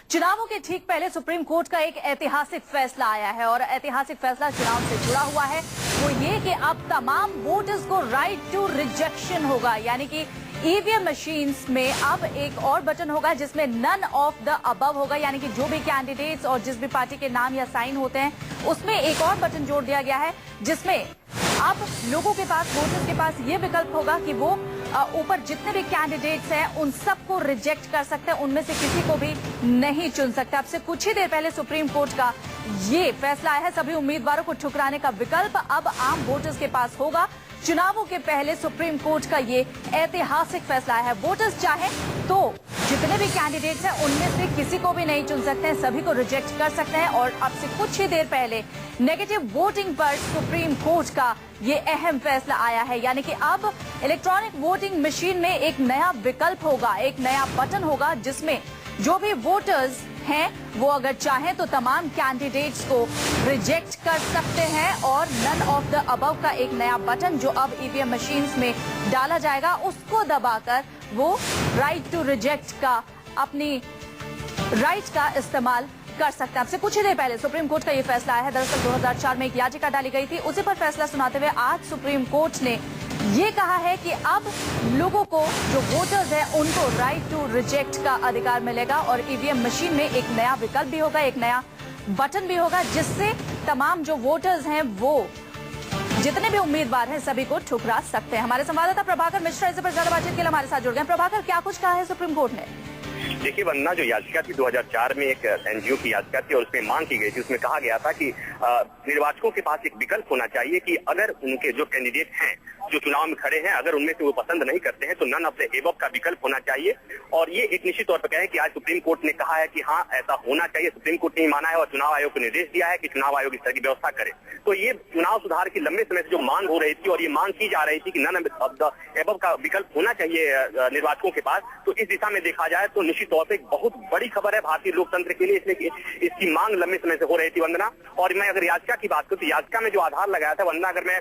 चुनावों के ठीक पहले सुप्रीम कोर्ट का एक ऐतिहासिक फैसला आया है और ऐतिहासिक फैसला चुनाव से जुड़ा हुआ है वो ये कि अब तमाम वोटर्स को राइट टू रिजेक्शन होगा, यानी कि ईवीएम मशीन्स में अब एक और बटन होगा जिसमें नन ऑफ द अबव होगा, यानी कि जो भी कैंडिडेट्स और जिस भी पार्टी के नाम या साइन होते हैं उसमें एक और बटन जोड़ दिया गया है जिसमें अब लोगों के पास, वोटर्स के पास ये विकल्प होगा कि वो ऊपर जितने भी कैंडिडेट्स हैं उन सबको रिजेक्ट कर सकते हैं, उनमें से किसी को भी नहीं चुन सकते। अब से कुछ ही देर पहले सुप्रीम कोर्ट का ये फैसला आया है, सभी उम्मीदवारों को ठुकराने का विकल्प अब आम वोटर्स के पास होगा। चुनावों के पहले सुप्रीम कोर्ट का ये ऐतिहासिक फैसला है। वोटर्स चाहे तो जितने भी कैंडिडेट्स हैं उनमें से किसी को भी नहीं चुन सकते हैं, सभी को रिजेक्ट कर सकते हैं। और अब से कुछ ही देर पहले नेगेटिव वोटिंग पर सुप्रीम कोर्ट का ये अहम फैसला आया है, यानी कि अब इलेक्ट्रॉनिक वोटिंग मशीन में एक नया विकल्प होगा, एक नया बटन होगा जिसमें जो भी वोटर्स हैं वो अगर चाहें तो तमाम कैंडिडेट्स को रिजेक्ट कर सकते हैं और नन ऑफ द अबव का एक नया बटन जो अब ईवीएम मशीन्स में डाला जाएगा उसको दबाकर वो राइट टू रिजेक्ट का, अपनी राइट का इस्तेमाल कर सकते हैं। अब से कुछ ही देर पहले सुप्रीम कोर्ट का ये फैसला आया है। दरअसल 2004 में एक याचिका डाली गई थी, उसी पर फैसला सुनाते हुए आज सुप्रीम कोर्ट ने ये कहा है कि अब लोगों को, जो वोटर्स हैं, उनको राइट टू रिजेक्ट का अधिकार मिलेगा और ईवीएम मशीन में एक नया विकल्प भी होगा, एक नया बटन भी होगा जिससे तमाम जो वोटर्स हैं वो जितने भी उम्मीदवार हैं सभी को ठुकरा सकते हैं। हमारे संवाददाता प्रभाकर मिश्रा इस पर ज्यादा बातचीत के लिए हमारे साथ जुड़ गए। प्रभाकर, क्या कुछ कहा है सुप्रीम कोर्ट ने? देखिए वंदना, जो याचिका थी 2004 में एक एनजीओ की याचिका थी और उसमें मांग की गई थी, उसमें कहा गया था कि निर्वाचकों के पास एक विकल्प होना चाहिए कि अगर उनके जो कैंडिडेट हैं जो चुनाव में खड़े हैं अगर उनमें से वो पसंद नहीं करते हैं तो नन ऑफ द एबव का विकल्प होना चाहिए। और ये एक निश्चित तौर पर कहें कि आज सुप्रीम कोर्ट ने कहा है कि हाँ ऐसा होना चाहिए। सुप्रीम कोर्ट ने ही माना है और चुनाव आयोग को निर्देश दिया है कि चुनाव आयोग इस तरह की व्यवस्था करे। तो ये चुनाव सुधार की लंबे समय से जो मांग हो रही थी और ये मांग की जा रही थी कि नन ऑफ द एबव का विकल्प होना चाहिए निर्वाचकों के पास, तो इस दिशा में देखा जाए तो निश्चित तौर पर एक बहुत बड़ी खबर है भारतीय लोकतंत्र के लिए, इसलिए इसकी मांग लंबे समय से हो रही थी वंदना। और मैं अगर याचिका की बात करूं तो याचिका में जो आधार लगाया था वंदना, अगर मैं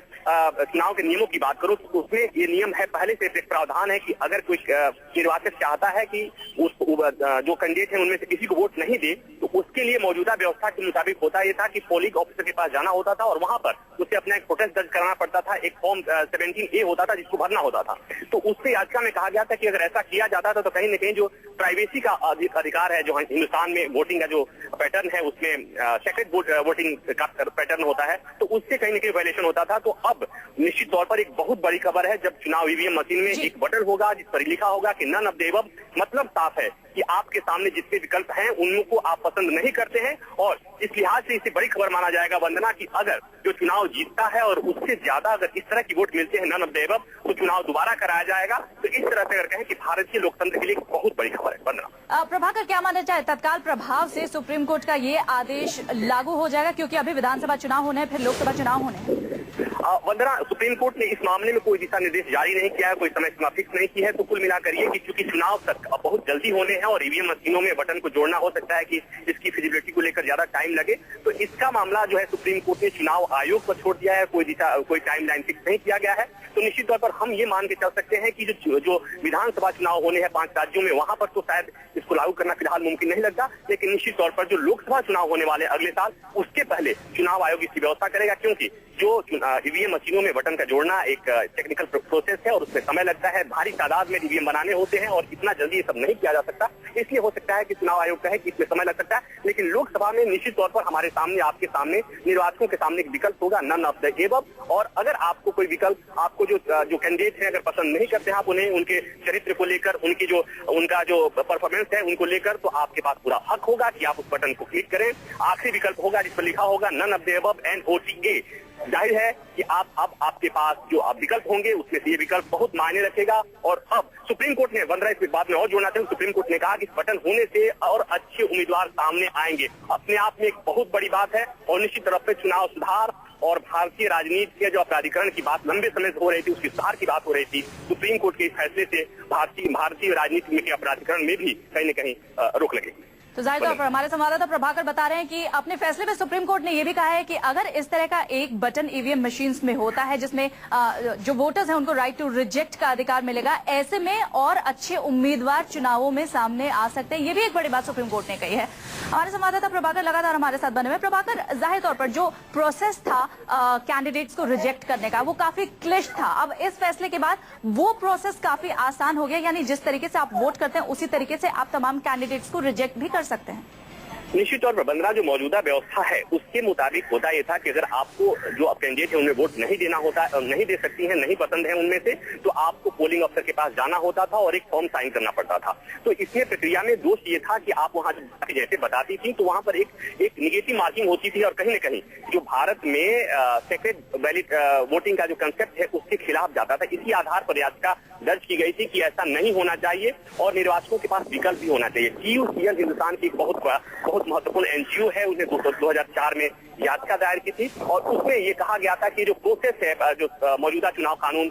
चुनाव के नियमों की बात करूं तो उसमें ये नियम है, पहले से एक प्रावधान है कि अगर कोई निर्वाचक चाहता है कि उस जो कैंडिडेट है उनमें से किसी को वोट नहीं दे तो उसके लिए मौजूदा व्यवस्था के मुताबिक होता यह था कि पोलिंग ऑफिसर के पास जाना होता था और वहां पर उसे अपना एक प्रोटेस्ट दर्ज कराना पड़ता था, एक फॉर्म 17A होता था जिसको भरना होता था। तो उससे याचिका में कहा गया था कि अगर ऐसा किया जाता था तो कहीं न कहीं जो प्राइवेसी का अधिकार है जो हिंदुस्तान में वोटिंग का जो पैटर्न है उसमें सेक्रेट वोटिंग का पैटर्न होता है तो उससे कहीं न कहीं वायलेशन होता था। तो अब निश्चित तौर पर एक बहुत बड़ी खबर है जब चुनाव ईवीएम मशीन में एक बटन होगा जिस पर लिखा होगा कि नन ऑफ द एबव, मतलब साफ है कि आपके सामने जितने विकल्प हैं उनको आप पसंद नहीं करते हैं। और इस लिहाज से इसे बड़ी खबर माना जाएगा वंदना कि अगर जो चुनाव जीतता है और उससे ज्यादा अगर इस तरह की वोट मिलते हैं नन ऑफ द एबव तो चुनाव दोबारा कराया जाएगा। तो इस तरह से अगर कहें कि भारतीय लोकतंत्र के लिए बहुत बड़ी खबर है वंदना। प्रभाकर, क्या माना जाए तत्काल प्रभाव से सुप्रीम कोर्ट का ये आदेश लागू हो जाएगा, क्योंकि अभी विधानसभा चुनाव होने हैं, फिर लोकसभा चुनाव होने हैं? वंदना, सुप्रीम कोर्ट ने इस मामले में कोई दिशा निर्देश जारी नहीं किया है, कोई समय सीमा फिक्स नहीं की है। तो कुल मिलाकर ये कि चूंकि चुनाव तक बहुत जल्दी होने हैं और ईवीएम मशीनों में बटन को जोड़ना हो सकता है कि इसकी फिजिबिलिटी को लेकर ज्यादा टाइम लगे, तो इसका मामला जो है सुप्रीम कोर्ट ने चुनाव आयोग पर छोड़ दिया है, कोई टाइम लाइन फिक्स नहीं किया गया है। तो निश्चित तौर पर हम ये मान के चल सकते हैं कि जो विधानसभा चुनाव होने हैं 5 राज्यों में वहां पर तो शायद इसको लागू करना फिलहाल मुमकिन नहीं लगता, लेकिन निश्चित तौर पर जो लोकसभा चुनाव होने वाले अगले साल उसके पहले चुनाव आयोग इसकी व्यवस्था करेगा, क्योंकि जो ईवीएम मशीनों में बटन का जोड़ना एक टेक्निकल प्रोसेस है और उसमें समय लगता है, भारी तादाद में ईवीएम बनाने होते हैं और इतना जल्दी ये सब नहीं किया जा सकता। इसलिए हो सकता है कि चुनाव आयोग कहे कि इसमें समय लग सकता है, लेकिन लोकसभा में निश्चित तौर पर हमारे सामने, आपके सामने, निर्वाचकों के सामने एक विकल्प होगा नन ऑफ द एबव। और अगर आपको कोई विकल्प, आपको जो कैंडिडेट है अगर पसंद नहीं करते हैं आप उन्हें, उनके चरित्र को लेकर, उनका जो परफॉर्मेंस है उनको लेकर, तो आपके पास पूरा हक होगा कि आप उस बटन को क्लिक करें। आखिरी विकल्प होगा जिस पर लिखा होगा none of the above NOTA। जाहिर है कि आपके पास जो विकल्प होंगे उसमें से ये विकल्प बहुत मायने रखेगा। और अब सुप्रीम कोर्ट ने, वंदना इस बात में और जोड़ना चाहूँ, सुप्रीम कोर्ट ने कहा कि इस बटन होने से और अच्छे उम्मीदवार सामने आएंगे। अपने आप में एक बहुत बड़ी बात है और निश्चित तरफ से चुनाव सुधार और भारतीय राजनीति के जो अपराधीकरण की बात लंबे समय से हो रही थी उसकी सुधार की बात हो रही थी, सुप्रीम कोर्ट के इस फैसले से भारतीय राजनीति में के अपराधीकरण में भी कहीं न कहीं रोक लगेगी। तो जाहिर तौर पर हमारे संवाददाता प्रभाकर बता रहे हैं कि अपने फैसले में सुप्रीम कोर्ट ने यह भी कहा है कि अगर इस तरह का एक बटन ईवीएम मशीन्स में होता है जिसमें जो वोटर्स हैं उनको राइट टू रिजेक्ट का अधिकार मिलेगा, ऐसे में और अच्छे उम्मीदवार चुनावों में सामने आ सकते हैं। ये भी एक बड़ी बात सुप्रीम कोर्ट ने कही है। हमारे संवाददाता प्रभाकर लगातार हमारे साथ बने हुए। प्रभाकर, जाहिर तौर पर जो प्रोसेस था कैंडिडेट्स को रिजेक्ट करने का वो काफी क्लिष्ट था। अब इस फैसले के बाद वो प्रोसेस काफी आसान हो गया, यानी जिस तरीके से आप वोट करते हैं उसी तरीके से आप तमाम कैंडिडेट्स को रिजेक्ट भी कर सकते हैं। निश्चित तौर पर बंदना, जो मौजूदा व्यवस्था है उसके मुताबिक होता यह था कि अगर आपको जो कैंडिडेट है उनमें वोट नहीं देना होता, नहीं दे सकती है, नहीं पसंद है उनमें से, तो आपको पोलिंग अफसर के पास जाना होता था और एक फॉर्म साइन करना पड़ता था। तो इसमें प्रक्रिया में दोष ये था कि आप वहां जैसे बताती थी तो वहां पर एक निगेटिव मार्किंग होती थी, और कहीं न कहीं जो भारत में सेक्रेट बैलेट वोटिंग का जो कंसेप्ट है उसके खिलाफ जाता था। इसी आधार पर याचिका दर्ज की गई थी कि ऐसा नहीं होना चाहिए और निर्वाचकों के पास विकल्प भी होना चाहिए। TUCL हिंदुस्तान की एक बहुत महत्वपूर्ण NGO है, उसने 2004 में याचिका दायर की थी और उसमें ये कहा गया था कि जो प्रोसेस है, जो मौजूदा चुनाव कानून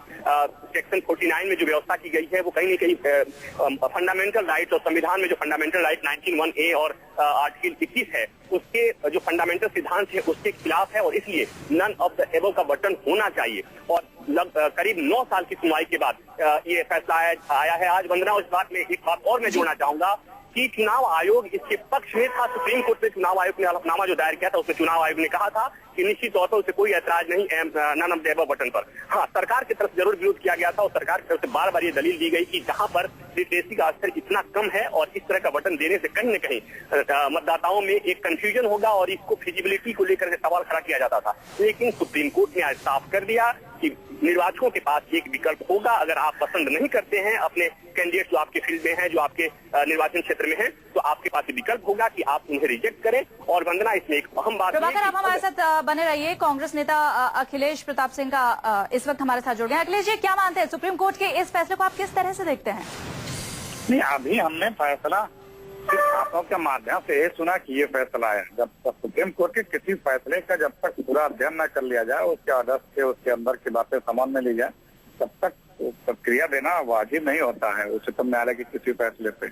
सेक्शन 49 में जो व्यवस्था की गई है वो कहीं न कहीं फंडामेंटल राइट और संविधान में जो फंडामेंटल राइट 19(1)A और आर्टिकल 21 है उसके जो फंडामेंटल सिद्धांत है उसके खिलाफ है, और इसलिए नन ऑफ द एबव का बटन होना चाहिए। और करीब 9 साल की सुनवाई के बाद ये फैसला आया है आज। वंदना, उस बात में एक बात और मैं जोड़ना चाहूंगा कि चुनाव आयोग इसके पक्ष में था। सुप्रीम कोर्ट में चुनाव आयोग ने हलफनामा जो दायर किया था उसमें चुनाव आयोग ने कहा था कि निश्चित तौर पर उसे कोई ऐतराज नहीं none of the above button पर। हाँ, सरकार की तरफ जरूर विरोध किया गया था और सरकार की तरफ से बार बार ये दलील दी गई कि जहां पर लिटरेसी का स्तर इतना कम है और इस तरह का बटन देने से कहीं न कहीं मतदाताओं में एक कंफ्यूजन होगा और इसको फिजिबिलिटी को लेकर सवाल खड़ा किया जाता था। लेकिन सुप्रीम कोर्ट ने आज साफ कर दिया कि निर्वाचकों के पास एक विकल्प होगा। अगर आप पसंद नहीं करते हैं अपने कैंडिडेट जो आपके फील्ड में है, जो आपके निर्वाचन क्षेत्र में है, तो आपके पास विकल्प होगा कि आप उन्हें रिजेक्ट करें। और वंदना, इसमें एक अहम बात प्रभाकर, आप हमारे साथ बने रहिए। कांग्रेस नेता अखिलेश प्रताप सिंह का इस वक्त हमारे साथ जुड़ गए। अखिलेश जी, क्या मानते हैं सुप्रीम कोर्ट के इस फैसले को आप किस तरह से देखते हैं? नहीं, अभी हमने फैसला सिर्फ के माध्यम से सुना कि ये फैसला है। जब तक सुप्रीम कोर्ट के किसी फैसले का जब तक पूरा अध्ययन न कर लिया जाए, उसके आदर्श से उसके अंदर की बातें समझ में ली जाए, तब तक प्रतिक्रिया देना वाजिब नहीं होता है उच्चतम न्यायालय के किसी फैसले पे।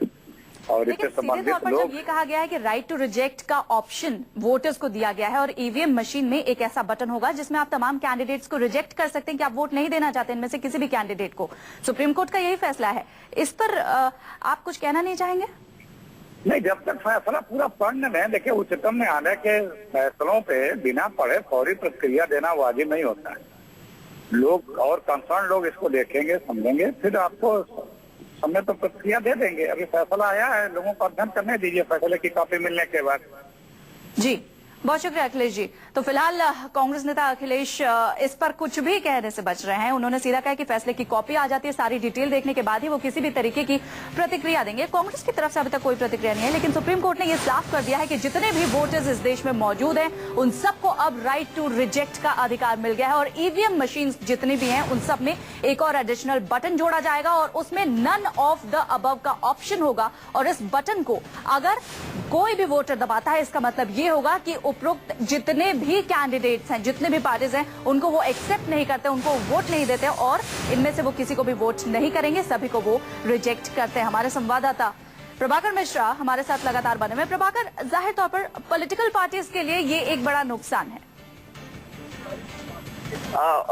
और इससे संबंधित लोग, ये कहा गया है कि राइट टू रिजेक्ट का ऑप्शन वोटर्स को दिया गया है और ईवीएम मशीन में एक ऐसा बटन होगा जिसमें आप तमाम कैंडिडेट्स को रिजेक्ट कर सकते हैं कि आप वोट नहीं देना चाहते इनमें से किसी भी कैंडिडेट को। सुप्रीम कोर्ट का यही फैसला है, इस पर आप कुछ कहना नहीं चाहेंगे? नहीं, जब तक फैसला पूरा पढ़ न लें। देखिए, उच्चतम न्यायालय के फैसलों पे बिना पढ़े फौरी प्रतिक्रिया देना वाजिब नहीं होता है। लोग और कंसर्न लोग इसको देखेंगे, समझेंगे, फिर आपको समय तो प्रतिक्रिया दे देंगे। अभी फैसला आया है, लोगों को अध्ययन करने दीजिए फैसले की कॉपी मिलने के बाद। जी, बहुत शुक्रिया अखिलेश जी। तो फिलहाल कांग्रेस नेता अखिलेश इस पर कुछ भी कहने से बच रहे हैं। उन्होंने सीधा कहा कि फैसले की कॉपी आ जाती है, सारी डिटेल देखने के बाद ही वो किसी भी तरीके की प्रतिक्रिया देंगे। कांग्रेस की तरफ से अभी तक कोई प्रतिक्रिया नहीं है, लेकिन सुप्रीम कोर्ट ने ये साफ कर दिया है कि जितने भी वोटर्स इस देश में मौजूद हैं उन सबको अब राइट टू रिजेक्ट का अधिकार मिल गया है और ईवीएम मशीन जितनी भी हैं उन सब में एक और एडिशनल बटन जोड़ा जाएगा और उसमें नन ऑफ द अबव का ऑप्शन होगा। और इस बटन को अगर कोई भी वोटर दबाता है, इसका मतलब ये होगा कि उपरोक्त जितने भी कैंडिडेट्स हैं, जितने भी पार्टीज हैं, उनको वो एक्सेप्ट नहीं करते, उनको वोट नहीं देते और इनमें से वो किसी को भी वोट नहीं करेंगे, सभी को वो रिजेक्ट करते हैं। हमारे संवाददाता प्रभाकर मिश्रा हमारे साथ लगातार बने हुए। प्रभाकर, जाहिर तौर पर पॉलिटिकल पार्टीज के लिए ये एक बड़ा नुकसान है।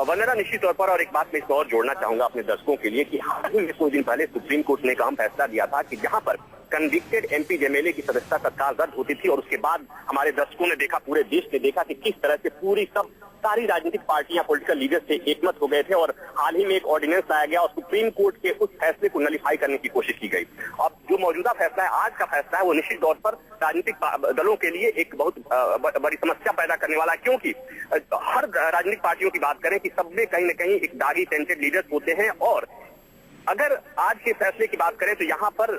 वंदना, निश्चित तौर पर, और एक बात मैं इसमें और जोड़ना चाहूंगा अपने दर्शकों के लिए कि हाल ही में कुछ दिन पहले सुप्रीम कोर्ट ने एक अहम फैसला दिया था कि जहां पर कन्विक्टेड MP MLA की सदस्यता तत्काल रद्द होती थी और उसके बाद हमारे दर्शकों ने देखा, पूरे देश ने देखा कि किस तरह से सारी राजनीतिक पार्टियां, पॉलिटिकल लीडर्स से एकमत हो गए थे और हाल ही में एक ऑर्डिनेंस लाया गया और सुप्रीम कोर्ट के उस फैसले को नलीफाई करने की कोशिश की गई। अब जो मौजूदा फैसला है, आज का फैसला है, वो निश्चित तौर पर राजनीतिक दलों के लिए एक बहुत बड़ी समस्या पैदा करने वाला है, क्योंकि हर राजनीतिक पार्टियों की बात करें कि सब में कहीं न कहीं एक दागी टेंटेड लीडर्स होते हैं। और अगर आज के फैसले की बात करें तो यहाँ पर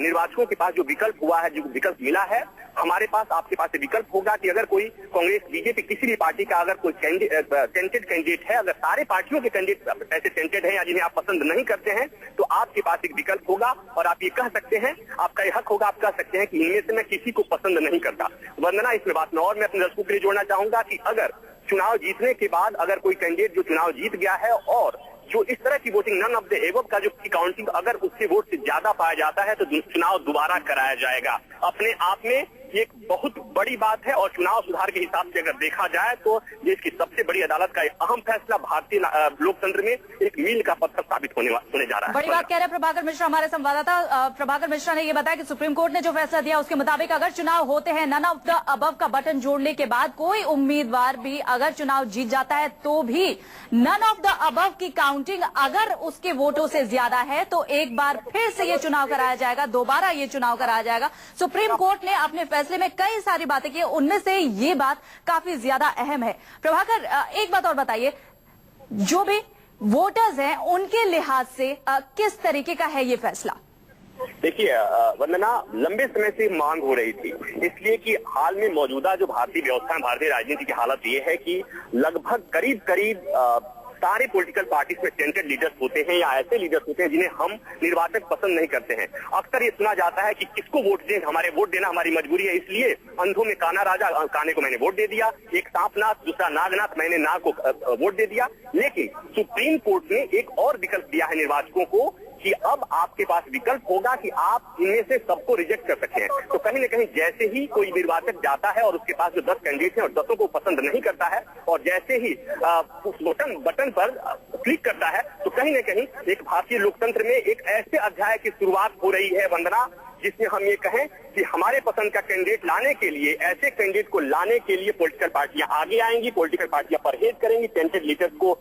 निर्वाचकों के पास जो विकल्प हुआ है, जो विकल्प मिला है, हमारे पास, आपके पास विकल्प होगा कि अगर कोई कांग्रेस, बीजेपी, किसी भी पार्टी का अगर कोई टेंटेड कैंडिडेट है, अगर सारे पार्टियों के कैंडिडेट ऐसे टेंटेड हैं या जिन्हें आप पसंद नहीं करते हैं, तो आपके पास एक विकल्प होगा और आप ये कह सकते हैं, आपका ये हक होगा, आप कह सकते हैं कि इनमें से मैं किसी को पसंद नहीं करता। वंदना, इसमें बात में और मैं अपने दर्शकों के लिए जोड़ना चाहूंगा कि अगर चुनाव जीतने के बाद अगर कोई कैंडिडेट जो चुनाव जीत गया है और जो इस तरह की voting none of the above का जो काउंटिंग अगर उसके वोट से ज्यादा पाया जाता है तो चुनाव दोबारा कराया जाएगा। अपने आप में ये एक बहुत बड़ी बात है और चुनाव सुधार के हिसाब से अगर देखा जाए तो देश की सबसे बड़ी अदालत का एक अहम फैसला भारतीय लोकतंत्र में एक मील का पत्थर साबित होने जा रहा है। बड़ी बात कह रहे हैं प्रभाकर मिश्रा, हमारे संवाददाता प्रभाकर मिश्रा ने यह बताया कि सुप्रीम कोर्ट ने जो फैसला दिया उसके मुताबिक अगर चुनाव होते हैं नन ऑफ द अबव का बटन जोड़ने के बाद कोई उम्मीदवार भी अगर चुनाव जीत जाता है तो भी नन ऑफ द अबव की काउंटिंग अगर उसके वोटों से ज्यादा है तो एक बार फिर से ये चुनाव कराया जाएगा, दोबारा ये चुनाव कराया जाएगा। सुप्रीम कोर्ट ने अपने फैसले में कई सारी बातें की, उनमें से ये बात काफी ज्यादा अहम है। प्रभाकर, एक बात और बताइए, जो भी वोटर्स हैं उनके लिहाज से किस तरीके का है ये फैसला? देखिए वंदना, लंबे समय से मांग हो रही थी, इसलिए कि हाल में मौजूदा जो भारतीय व्यवस्था है, भारतीय राजनीति की हालत ये है कि लगभग करीब सारे पॉलिटिकल पार्टीज में टेंटेड लीडर्स होते हैं या ऐसे लीडर्स होते हैं जिन्हें हम निर्वाचक पसंद नहीं करते हैं। अक्सर ये सुना जाता है कि किसको वोट दें, हमारे वोट देना हमारी मजबूरी है, इसलिए अंधों में काना राजा, काने को मैंने वोट दे दिया, एक सांपनाथ दूसरा नागनाथ, मैंने नाग को वोट दे दिया। लेकिन सुप्रीम कोर्ट ने एक और विकल्प दिया है निर्वाचकों को कि अब आपके पास विकल्प होगा कि आप इनमें से सबको रिजेक्ट कर सकते हैं। तो कहीं न कहीं जैसे ही कोई निर्वाचक जाता है और उसके पास जो 10 कैंडिडेट हैं और 10 को पसंद नहीं करता है और जैसे ही उस बटन पर क्लिक करता है तो कहीं न कहीं एक भारतीय लोकतंत्र में एक ऐसे अध्याय की शुरुआत हो रही है वंदना, जिसमें हम ये कहें कि हमारे पसंद का कैंडिडेट लाने के लिए, ऐसे कैंडिडेट को लाने के लिए पॉलिटिकल पार्टियां आगे आएंगी, पॉलिटिकल पार्टियां परहेज करेंगी टेंटेड लीडर्स को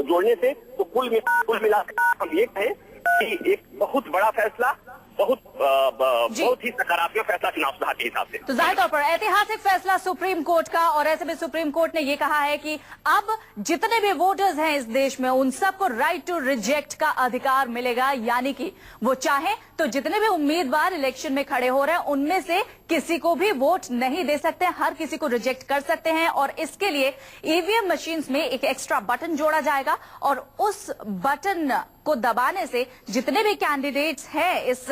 जोड़ने से। तो कुल मिलाकर हम ये कहें कि एक बहुत बड़ा फैसला, बहुत ही सकारात्मक फैसला चुनाव सुधार के हिसाब से। तो जाहिर तौर पर ऐतिहासिक फैसला सुप्रीम कोर्ट का, और ऐसे में सुप्रीम कोर्ट ने यह कहा है कि अब जितने भी वोटर्स हैं इस देश में उन सबको राइट टू रिजेक्ट का अधिकार मिलेगा, यानी कि वो चाहे तो जितने भी उम्मीदवार इलेक्शन में खड़े हो रहे हैं उनमें से किसी को भी वोट नहीं दे सकते, हर किसी को रिजेक्ट कर सकते हैं। और इसके लिए ईवीएम मशीन्स में एक एक्स्ट्रा बटन जोड़ा जाएगा और उस बटन को दबाने से जितने भी कैंडिडेट्स हैं इस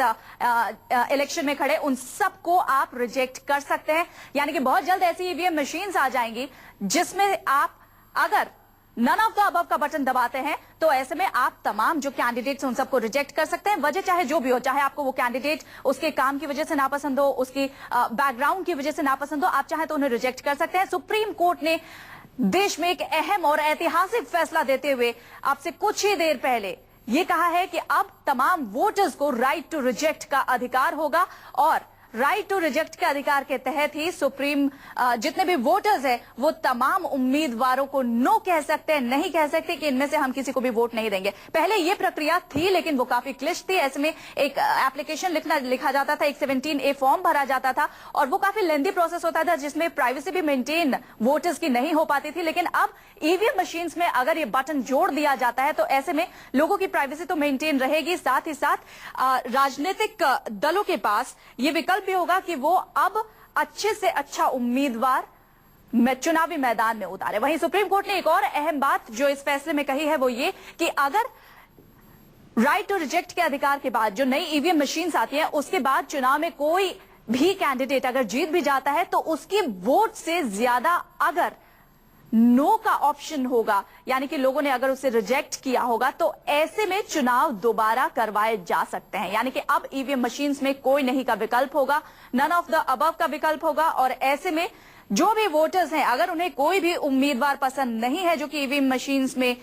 इलेक्शन में खड़े उन सबको आप रिजेक्ट कर सकते हैं। यानी कि बहुत जल्द ऐसी ईवीएम मशीन्स आ जाएंगी जिसमें आप अगर नन ऑफ द अबव का बटन दबाते हैं तो ऐसे में आप तमाम जो कैंडिडेट्स उन सबको रिजेक्ट कर सकते हैं, वजह चाहे जो भी हो, चाहे आपको वो कैंडिडेट उसके काम की वजह से नापसंद हो, उसकी बैकग्राउंड की वजह से नापसंद हो, आप चाहे तो उन्हें रिजेक्ट कर सकते हैं। सुप्रीम कोर्ट ने देश में एक अहम और ऐतिहासिक फैसला देते हुए आपसे कुछ ही देर पहले ये कहा है कि अब तमाम वोटर्स को राइट टू रिजेक्ट का अधिकार होगा और राइट टू रिजेक्ट के अधिकार के तहत ही सुप्रीम जितने भी वोटर्स हैं वो तमाम उम्मीदवारों को नो कह सकते हैं, नहीं कह सकते कि इनमें से हम किसी को भी वोट नहीं देंगे। पहले ये प्रक्रिया थी लेकिन वो काफी क्लिष्ट थी। ऐसे में एक एप्लीकेशन लिखा जाता था, एक 17A फॉर्म भरा जाता था और वो काफी लेंदी प्रोसेस होता था जिसमें प्राइवेसी भी मेंटेन वोटर्स की नहीं हो पाती थी। लेकिन अब ईवीएम मशीन्स में अगर ये बटन जोड़ दिया जाता है तो ऐसे में लोगों की प्राइवेसी तो मेंटेन रहेगी, साथ ही साथ राजनीतिक दलों के पास ये विकल्प भी होगा कि वो अब अच्छे से अच्छा उम्मीदवार चुनावी मैदान में उतारे। वहीं सुप्रीम कोर्ट ने एक और अहम बात जो इस फैसले में कही है वो ये कि अगर राइट टू रिजेक्ट के अधिकार के बाद जो नई ईवीएम मशीन्स आती है उसके बाद चुनाव में कोई भी कैंडिडेट अगर जीत भी जाता है तो उसकी वोट से ज्यादा अगर नो का ऑप्शन होगा, यानी कि लोगों ने अगर उसे रिजेक्ट किया होगा, तो ऐसे में चुनाव दोबारा करवाए जा सकते हैं। यानी कि अब ईवीएम मशीन्स में कोई नहीं का विकल्प होगा, नन ऑफ द अबव का विकल्प होगा और ऐसे में जो भी वोटर्स हैं अगर उन्हें कोई भी उम्मीदवार पसंद नहीं है जो कि ईवीएम मशीन्स में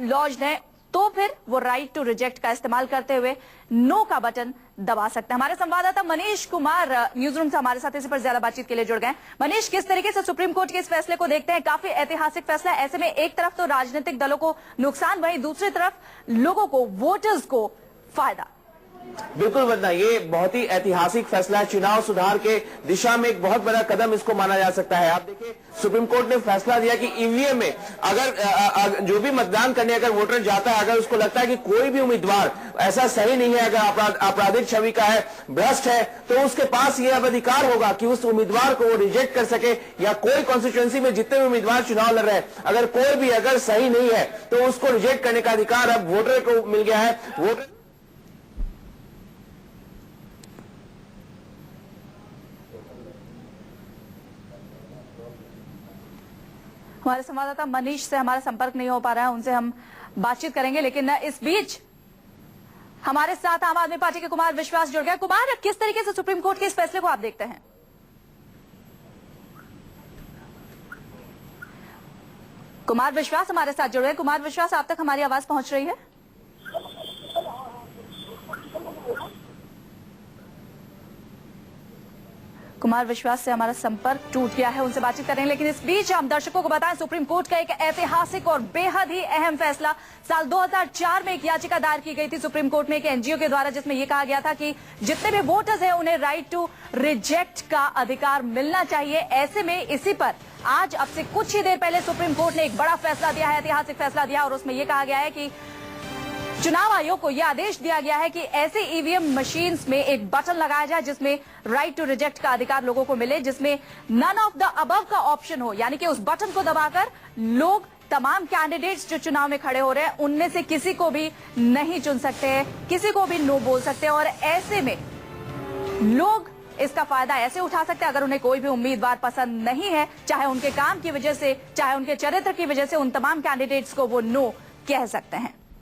लॉज्ड है तो फिर वो राइट टू रिजेक्ट का इस्तेमाल करते हुए नो का बटन दबा सकते हैं। हमारे संवाददाता मनीष कुमार न्यूज रूम से हमारे साथ इसी पर ज्यादा बातचीत के लिए जुड़ गए। मनीष, किस तरीके से सुप्रीम कोर्ट के इस फैसले को देखते हैं? काफी ऐतिहासिक फैसला। ऐसे में एक तरफ तो राजनीतिक दलों को नुकसान, वहीं दूसरी तरफ लोगों को, वोटर्स को फायदा। बिल्कुल वंदना, ये बहुत ही ऐतिहासिक फैसला है। चुनाव सुधार के दिशा में एक बहुत बड़ा कदम इसको माना जा सकता है। आप देखिए, सुप्रीम कोर्ट ने फैसला दिया कि ईवीएम में अगर जो भी मतदान करने अगर वोटर जाता है, अगर उसको लगता है कि कोई भी उम्मीदवार ऐसा सही नहीं है, अगर आपराधिक छवि का है, भ्रष्ट है, तो उसके पास ये अब अधिकार होगा कि उस उम्मीदवार को वो रिजेक्ट कर सके। या कोई कॉन्स्टिट्यूएंसी में जितने भी उम्मीदवार चुनाव लड़ रहे हैं, अगर कोई भी अगर सही नहीं है तो उसको रिजेक्ट करने का अधिकार अब वोटर को मिल गया है। वोटर हमारे संवाददाता मनीष से हमारा संपर्क नहीं हो पा रहा है, उनसे हम बातचीत करेंगे। लेकिन इस बीच हमारे साथ आम आदमी पार्टी के कुमार विश्वास जुड़ गए। कुमार, किस तरीके से सुप्रीम कोर्ट के इस फैसले को आप देखते हैं? कुमार विश्वास हमारे साथ जुड़ गए। कुमार विश्वास, आप तक हमारी आवाज पहुंच रही है? कुमार विश्वास से हमारा संपर्क टूट गया है, उनसे बातचीत करेंगे। लेकिन इस बीच हम दर्शकों को बताएं, सुप्रीम कोर्ट का एक ऐतिहासिक और बेहद ही अहम फैसला। साल 2004 में एक याचिका दायर की गई थी सुप्रीम कोर्ट में एक एनजीओ के द्वारा, जिसमें यह कहा गया था कि जितने भी वोटर्स हैं उन्हें राइट टू रिजेक्ट का अधिकार मिलना चाहिए। ऐसे में इसी पर आज अब से कुछ ही देर पहले सुप्रीम कोर्ट ने एक बड़ा फैसला दिया है, ऐतिहासिक फैसला दिया, और उसमें यह कहा गया है कि चुनाव आयोग को यह आदेश दिया गया है कि ऐसे ईवीएम मशीन्स में एक बटन लगाया जाए जिसमें राइट टू रिजेक्ट का अधिकार लोगों को मिले, जिसमें नन ऑफ द अबव का ऑप्शन हो, यानी कि उस बटन को दबाकर लोग तमाम कैंडिडेट्स जो चुनाव में खड़े हो रहे हैं उनमें से किसी को भी नहीं चुन सकते हैं, किसी को भी नो बोल सकते हैं। और ऐसे में लोग इसका फायदा ऐसे उठा सकते हैं अगर उन्हें कोई भी उम्मीदवार पसंद नहीं है, चाहे उनके काम की वजह से, चाहे उनके चरित्र की वजह से, उन तमाम कैंडिडेट्स को वो नो कह सकते हैं।